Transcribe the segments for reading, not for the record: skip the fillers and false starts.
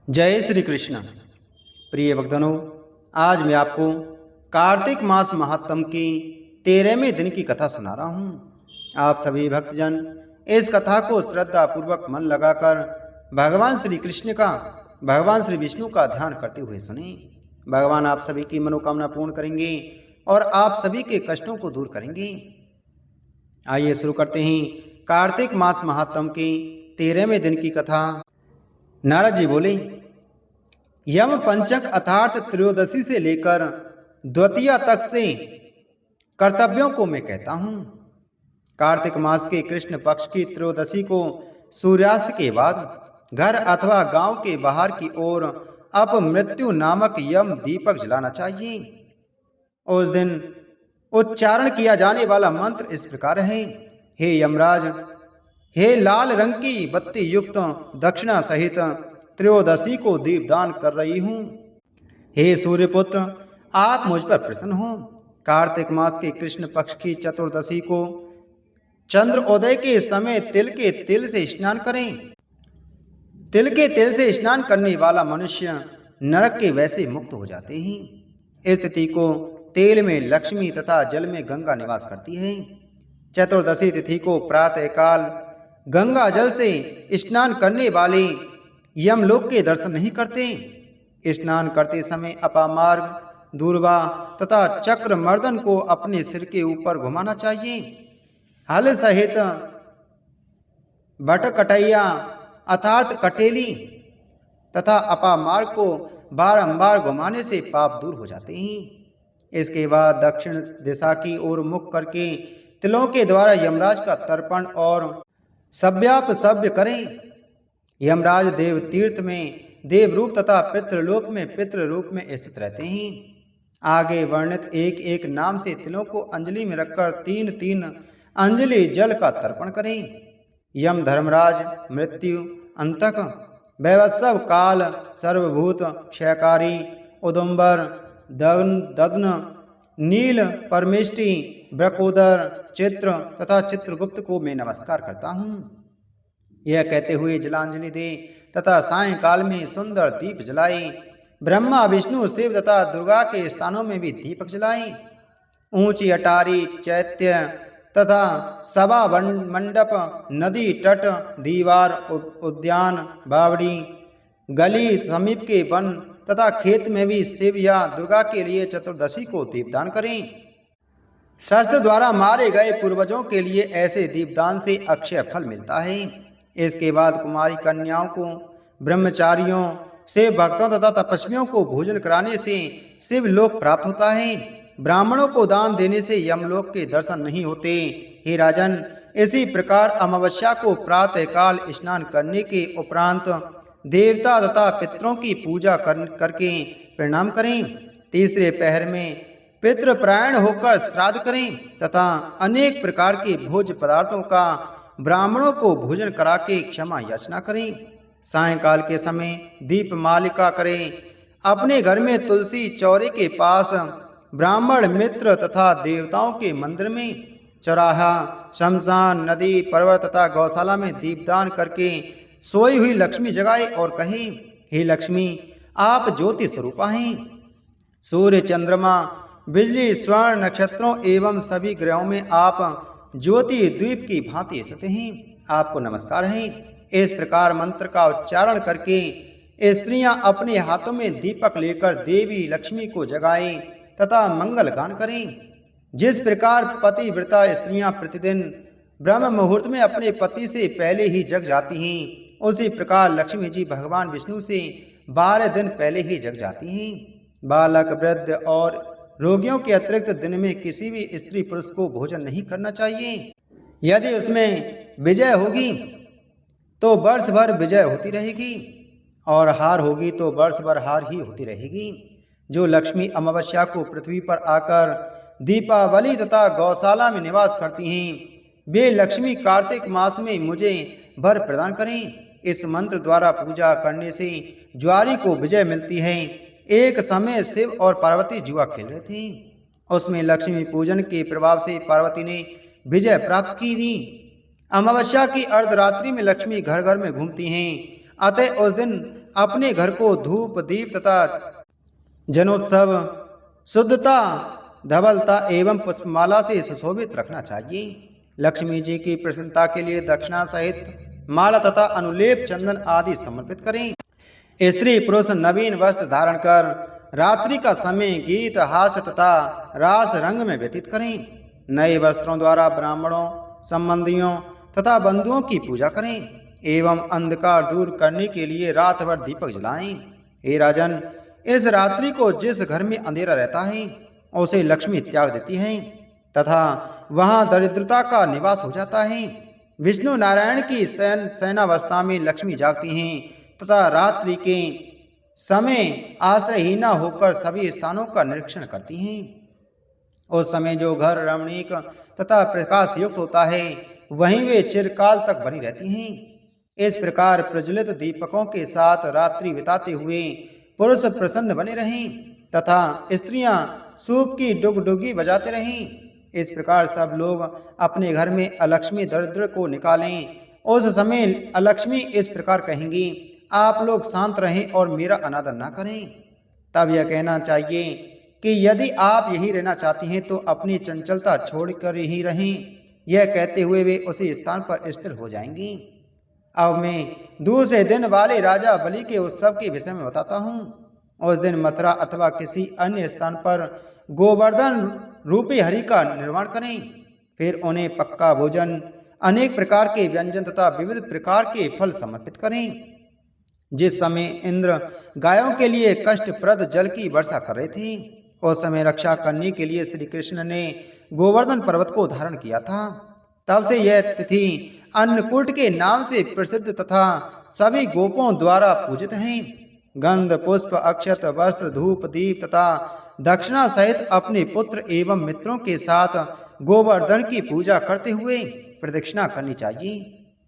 जय श्री कृष्ण। प्रिय भक्तजनों, आज मैं आपको कार्तिक मास महात्म की 13वें दिन की कथा सुना रहा हूँ। आप सभी भक्तजन इस कथा को श्रद्धा पूर्वक मन लगाकर भगवान श्री कृष्ण का, भगवान श्री विष्णु का ध्यान करते हुए सुने। भगवान आप सभी की मनोकामना पूर्ण करेंगे और आप सभी के कष्टों को दूर करेंगे। आइए शुरू करते हैं कार्तिक मास महात्म की 13वें दिन की कथा। नारद जी बोले, यम पंचक अर्थात त्रयोदशी से लेकर द्वितीया तक से कर्तव्यों को मैं कहता हूँ। कार्तिक मास के कृष्ण पक्ष की त्रयोदशी को सूर्यास्त के बाद घर अथवा गांव के बाहर की ओर अपमृत्यु नामक यम दीपक जलाना चाहिए। उस दिन उच्चारण किया जाने वाला मंत्र इस प्रकार है, हे यमराज, हे लाल रंग की बत्ती युक्त दक्षिणा सहित त्रयोदशी को दीपदान कर रही हूँ। हे सूर्यपुत्र, आप मुझ पर प्रसन्न हो। कार्तिक मास के कृष्ण पक्ष की चतुर्दशी को चंद्रोदय के समय तिल के तेल से स्नान करें। तिल के तेल से स्नान करने वाला मनुष्य नरक के वैसे मुक्त हो जाते हैं। इस तिथि को तेल में लक्ष्मी तथा जल में गंगा निवास करती है। चतुर्दशी तिथि को प्रातः काल गंगा जल से स्नान करने वाले यमलोक के दर्शन नहीं करते। स्नान करते समय अपामार्ग, दूर्वा तथा चक्र मर्दन को अपने सिर के ऊपर घुमाना चाहिए। हल सहित बटकटैया अर्थात कटेली तथा अपामार्ग को बारंबार घुमाने से पाप दूर हो जाते हैं। इसके बाद दक्षिण दिशा की ओर मुख करके तिलों के द्वारा यमराज का तर्पण और सव्याप सव्य करें। यमराज देव तीर्थ में देव रूप तथा पितृलोक में पितृ रूप में स्थित रहते हैं। आगे वर्णित एक एक नाम से तिलों को अंजलि में रखकर 3-3 अंजलि जल का तर्पण करें। यम धर्मराज, मृत्यु, अंतक, वैवत्सव, काल, सर्वभूत क्षयकारी, उदुम्बर, दग्न, नील, परमेष्टि, ब्रकोदर, चित्र तथा चित्रगुप्त को मैं नमस्कार करता हूँ। यह कहते हुए जलांजलि दे तथा सायंकाल में सुंदर दीप जलाए। ब्रह्मा, विष्णु, शिव तथा दुर्गा के स्थानों में भी दीपक जलाए। ऊंची अटारी, चैत्य तथा सभा मंडप, नदी तट, दीवार, उद्यान, बावड़ी, गली, समीप के वन तथा खेत में भी शिव या दुर्गा के लिए चतुर्दशी को दीपदान करें। शस्त्र द्वारा मारे गए पूर्वजों के लिए ऐसे दीपदान से अक्षय फल मिलता है। इसके बाद कुमारी कन्याओं को, ब्रह्मचारियों, शिव भक्तों तथा तपस्वियों को भोजन कराने से शिव लोक प्राप्त होता है। ब्राह्मणों को दान देने से यमलोक के दर्शन नहीं होते। हे राजन, इसी प्रकार अमावस्या को प्रातः काल स्नान करने के उपरांत देवता तथा पितरों की पूजा करके प्रणाम करें। तीसरे पहर में पितृपरायण होकर श्राद्ध करें तथा अनेक प्रकार के भोज्य पदार्थों का ब्राह्मणों को भोजन करा के क्षमा याचना करें। सायंकाल के समय दीप मालिका करें। अपने घर में तुलसी चौरे के पास, ब्राह्मण मित्र तथा देवताओं के मंदिर में, चौराहा, शमशान, नदी, पर्वत तथा गौशाला में दीपदान करके सोई हुई लक्ष्मी जगाए और कहे, हे लक्ष्मी, आप ज्योति स्वरूपा हैं। सूर्य, चंद्रमा, बिजली, स्वर्ण, नक्षत्रों एवं सभी ग्रहों में आप ज्योति द्वीप की भांति स्थित हैं। आपको नमस्कार है। इस प्रकार मंत्र का उच्चारण करके स्त्रियां अपने हाथों में दीपक लेकर देवी लक्ष्मी को जगाएं तथा मंगल गान करें। जिस प्रकार पतिव्रता स्त्रियां प्रतिदिन ब्रह्म मुहूर्त में अपने पति से पहले ही जग जाती हैं, उसी प्रकार लक्ष्मी जी भगवान विष्णु से 12 दिन पहले ही जग जाती हैं। बालक, वृद्ध और रोगियों के अतिरिक्त दिन में किसी भी स्त्री पुरुष को भोजन नहीं करना चाहिए। यदि उसमें विजय होगी तो वर्ष भर विजय होती रहेगी और हार होगी तो वर्ष भर हार ही होती रहेगी। जो लक्ष्मी अमावस्या को पृथ्वी पर आकर दीपावली तथा गौशाला में निवास करती हैं, वे लक्ष्मी कार्तिक मास में मुझे वर प्रदान करें। इस मंत्र द्वारा पूजा करने से ज्वारी को विजय मिलती है। एक समय शिव और पार्वती जुआ खेल रहे थे। उसमें लक्ष्मी पूजन के प्रभाव से पार्वती ने विजय प्राप्त की थी। अमावस्या की अर्धरात्रि में लक्ष्मी घर घर में घूमती हैं। अतः उस दिन अपने घर को धूप दीप तथा जनोत्सव, शुद्धता, धवलता एवं पुष्पमाला से सुशोभित रखना चाहिए। लक्ष्मी जी की प्रसन्नता के लिए दक्षिणा सहित माला तथा अनुलेप, चंदन आदि समर्पित करें। स्त्री पुरुष नवीन वस्त्र धारण कर रात्रि का समय गीत, हास्य तथा रास रंग में व्यतीत करें। नए वस्त्रों द्वारा ब्राह्मणों, संबंधियों तथा बंधुओं की पूजा करें एवं अंधकार दूर करने के लिए रात भर दीपक जलाएं। हे राजन, इस रात्रि को जिस घर में अंधेरा रहता है उसे लक्ष्मी त्याग देती है तथा वहां दरिद्रता का निवास हो जाता है। विष्णु नारायण की शयनावस्था में लक्ष्मी जागती हैं तथा रात्रि के समय आश्रयहीना होकर सभी स्थानों का निरीक्षण करती हैं। उस समय जो घर रमणीक तथा प्रकाश युक्त होता है वहीं वे चिरकाल तक बनी रहती हैं। इस प्रकार प्रज्वलित दीपकों के साथ रात्रि बिताते हुए पुरुष प्रसन्न बने रहें तथा स्त्रियां सूप की डुगडुगी बजाते रहें। इस प्रकार सब लोग अपने घर में अलक्ष्मी दरिद्र को निकालें। उस समय अलक्ष्मी इस प्रकार कहेंगी, आप लोग शांत रहें और मेरा अनादर ना करें। तब यह कहना चाहिए कि यदि आप यही रहना चाहती हैं तो अपनी चंचलता छोड़कर ही रहें। यह कहते हुए वे उसी स्थान पर स्थिर हो जाएंगी। अब मैं दूसरे दिन वाले राजा बलि के उत्सव के विषय में बताता हूँ। उस दिन मथुरा अथवा किसी अन्य स्थान पर गोवर्धन रूपी हरि का निर्माण करें। फिर उन्हें पक्का भोजन, अनेक प्रकार के व्यंजन तथा विविध प्रकार के फल समर्पित करें। जिस समय इंद्र गायों के लिए कष्टप्रद जल की वर्षा कर रहे थे उस समय रक्षा करने के लिए श्री कृष्ण ने गोवर्धन पर्वत को धारण किया था। तब से यह तिथि अन्नकूट के नाम से प्रसिद्ध तथा सभी गोपों द्वारा पूजित है। गंध, पुष्प, अक्षत, वस्त्र, धूप, दीप तथा दक्षिणा सहित अपने पुत्र एवं मित्रों के साथ गोवर्धन की पूजा करते हुए प्रदक्षिणा करनी चाहिए।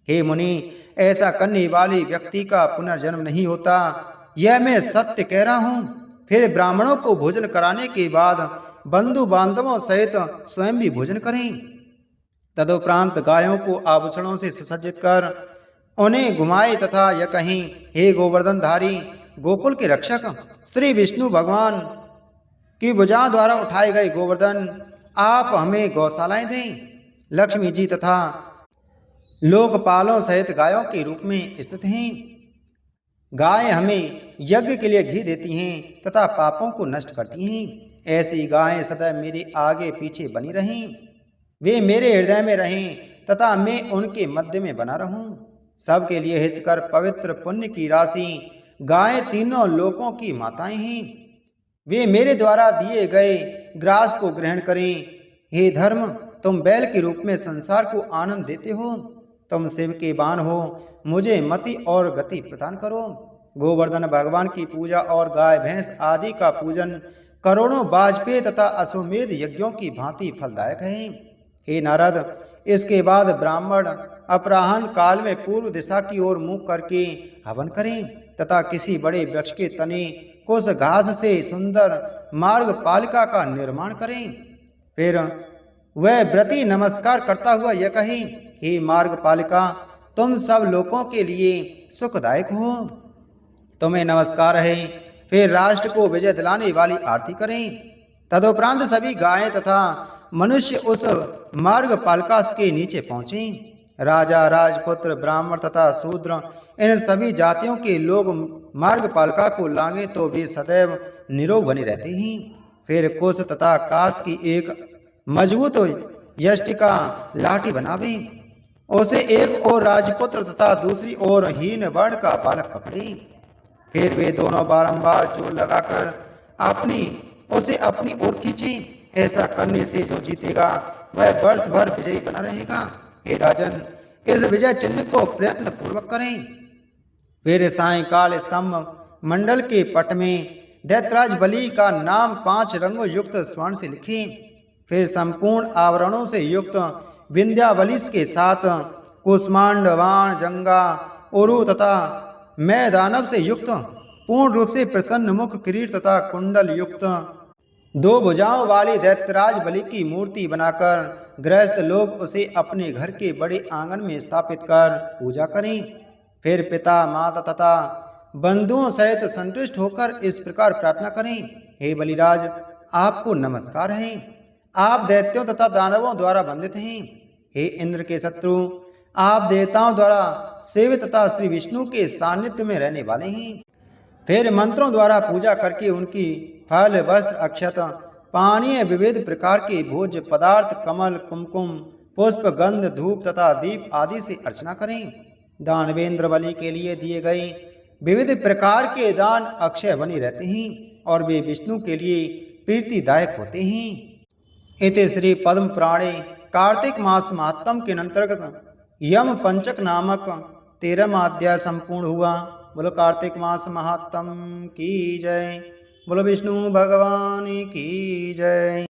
हे मुनि, ऐसा करने वाले व्यक्ति का पुनर्जन्म नहीं होता, यह मैं सत्य कह रहा हूँ। फिर ब्राह्मणों को भोजन कराने के बाद बंधु बांधवों सहित स्वयं भी भोजन करें। तदुपरांत गायों को आभूषणों से सुसज्जित कर उन्हें घुमाए तथा यह कहें, हे गोवर्धनधारी गोकुल के रक्षक श्री विष्णु भगवान की भुजाओं द्वारा उठाए गए गोवर्धन, आप हमें गौशालाएं दें। लक्ष्मी जी तथा लोकपालों सहित गायों के रूप में स्थित हैं। गायें हमें यज्ञ के लिए घी देती हैं तथा पापों को नष्ट करती हैं। ऐसी गायें सदैव मेरे आगे पीछे बनी रहें। वे मेरे हृदय में रहें तथा मैं उनके मध्य में बना रहूं। सबके लिए हितकर पवित्र पुण्य की राशि गायें तीनों लोकों की माताएं हैं। वे मेरे द्वारा दिए गए ग्रास को ग्रहण करें। हे धर्म, तुम बैल के रूप में संसार को आनंद देते हो, तुम शिव के बाण हो, मुझे मति और गति प्रदान करो। गोवर्धन भगवान की पूजा और गाय भैंस आदि का पूजन करोड़ों वाजपेय तथा अश्वमेध यज्ञों की भांति फलदायक है। हे नारद, इसके बाद ब्राह्मण अपराह्न काल में पूर्व दिशा की ओर मुंह करके हवन करें तथा किसी बड़े वृक्ष के तने कुछ घास से सुंदर मार्ग पालिका का निर्माण करें। फिर वह व्रती नमस्कार करता हुआ यह कहे, हे मार्ग पालिका, तुम सब लोगों के लिए सुखदायक हो, तुम्हें नमस्कार है। फिर राष्ट्र को विजय दिलाने वाली आरती करें। तदुपरांत सभी गायें तथा मनुष्य उस मार्ग पालिका के नीचे पहुंचे। राजा, राजपुत्र, ब्राह्मण तथा शूद्र, इन सभी जातियों के लोग मार्ग पालिका को लांगे तो वे सदैव निरोग बने रहते हैं। फिर कुश तथा काश की एक मजबूत यष्टिका लाठी बनावे, उसे एक और राजपुत्र तथा दूसरी ओर हीन वर्ण का बालक पकड़े। फिर वे दोनों बारंबार जोर लगाकर उसे अपनी ओर खींचे। ऐसा करने से जो जीतेगा वह वर्ष भर विजयी बना रहेगा। हे राजन, इस विजय चिन्ह को प्रयत्न पूर्वक करें। फिर सायंकाल स्तंभ मंडल के पट में दैत्यराज बलि का नाम 5 रंगों युक्त स्वर्ण से लिखें। फिर संपूर्ण आवरणों से युक्त विंध्यावलिस के साथ कुष्मांड, वाण, जंगा, उरु तथा मैदानव से युक्त पूर्ण रूप से प्रसन्न मुख, किरीट तथा कुंडल युक्त 2 भुजाओं वाली दैत्यराज बलि की मूर्ति बनाकर गृहस्थ लोग उसे अपने घर के बड़े आंगन में स्थापित कर पूजा करें। फिर पिता, माता तथा बंधुओं सहित संतुष्ट होकर इस प्रकार प्रार्थना करें। हे बलिराज, आपको नमस्कार है। आप दैत्यों तथा दानवों द्वारा बंधित हैं। हे इंद्र के शत्रु, आप देवताओं द्वारा सेवित तथा श्री विष्णु के सानिध्य में रहने वाले हैं। फिर मंत्रों द्वारा पूजा करके उनकी फल, वस्त्र, अक्षत, पानीय, विविध प्रकार के भोज्य पदार्थ, कमल, कुमकुम, पुष्प, गंध, धूप तथा दीप आदि से अर्चना करें। दानवेंद्र बलि के लिए दिए गए विविध प्रकार के दान अक्षय बने रहते हैं और वे विष्णु के लिए प्रीतिदायक होते हैं। इति श्री पद्म पुराणे कार्तिक मास महात्म के अंतर्गत यम पंचक नामक 13वां अध्याय संपूर्ण हुआ। बोलो कार्तिक मास महात्म की जय। बोलो विष्णु भगवान की जय।